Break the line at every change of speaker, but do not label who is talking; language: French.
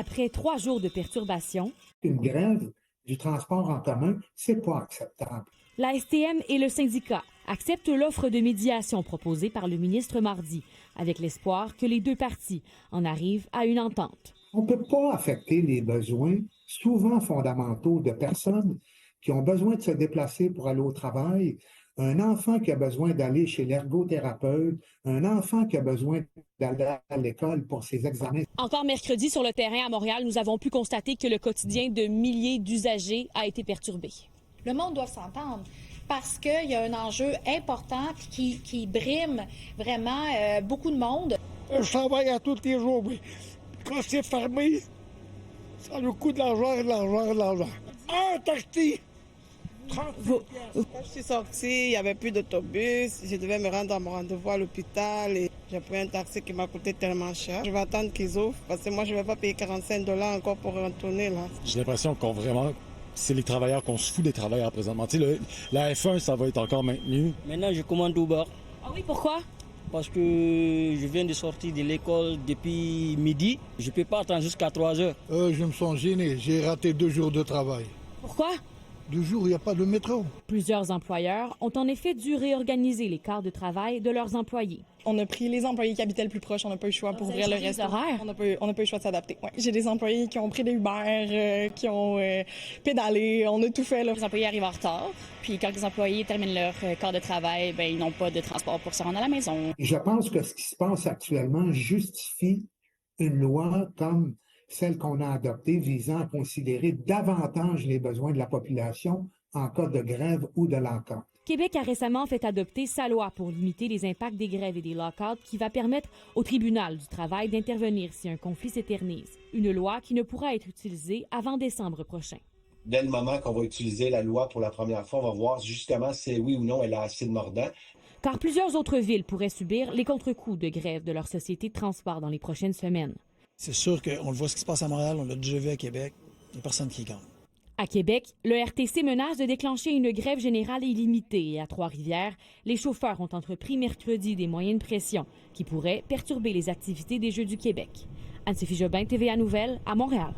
après 3 jours de perturbations.
Une grève du transport en commun, c'est pas acceptable.
La STM et le syndicat acceptent l'offre de médiation proposée par le ministre mardi, avec l'espoir que les deux parties en arrivent à une entente.
On ne peut pas affecter les besoins, souvent fondamentaux, de personnes qui ont besoin de se déplacer pour aller au travail, un enfant qui a besoin d'aller chez l'ergothérapeute, un enfant qui a besoin d'aller à l'école pour ses examens.
Encore mercredi, sur le terrain à Montréal, nous avons pu constater que le quotidien de milliers d'usagers a été perturbé.
Le monde doit s'entendre parce qu'il y a un enjeu important qui brime vraiment beaucoup de monde.
Je travaille à tous les jours, mais quand c'est fermé, ça nous coûte de l'argent et de l'argent et de l'argent. Un taxi!
Quand je suis sortie, il n'y avait plus d'autobus. Je devais me rendre à mon rendez-vous à l'hôpital et j'ai pris un taxi qui m'a coûté tellement cher. Je vais attendre qu'ils ouvrent parce que moi, je ne vais pas payer 45 $ encore pour retourner là.
J'ai l'impression qu'on vraiment... C'est les travailleurs qu'on se fout des travailleurs présentement. Tu sais, la F1, ça va être encore maintenu.
Maintenant, je commande Uber.
Ah oui, pourquoi?
Parce que je viens de sortir de l'école depuis midi. Je ne peux pas attendre jusqu'à 3 heures.
Je me sens gêné. J'ai raté 2 jours de travail.
Pourquoi?
2 jours, il n'y a pas de métro.
Plusieurs employeurs ont en effet dû réorganiser les quarts de travail de leurs employés.
On a pris les employés qui habitaient le plus proche, on n'a pas eu le choix pour ouvrir le reste. On n'a pas eu le choix de s'adapter. Ouais. J'ai des employés qui ont pris des Uber, qui ont pédalé, on a tout fait. Là.
Les employés arrivent en retard, puis quand les employés terminent leur quart de travail, ils n'ont pas de transport pour se rendre à la maison.
Je pense que ce qui se passe actuellement justifie une loi comme celle qu'on a adoptée visant à considérer davantage les besoins de la population en cas de grève ou de lock-out.
Québec a récemment fait adopter sa loi pour limiter les impacts des grèves et des lock-outs qui va permettre au tribunal du travail d'intervenir si un conflit s'éternise. Une loi qui ne pourra être utilisée avant décembre prochain.
Dès le moment qu'on va utiliser la loi pour la première fois, on va voir justement si oui ou non elle a assez de mordant.
Car plusieurs autres villes pourraient subir les contre-coups de grève de leur société de transport dans les prochaines semaines.
C'est sûr qu'on le voit ce qui se passe à Montréal, on l'a déjà vu à Québec. Il n'y a personne qui gagne.
À Québec, le RTC menace de déclencher une grève générale illimitée et à Trois-Rivières, les chauffeurs ont entrepris mercredi des moyens de pression qui pourraient perturber les activités des Jeux du Québec. Anne-Sophie Jobin, TVA Nouvelles, à Montréal.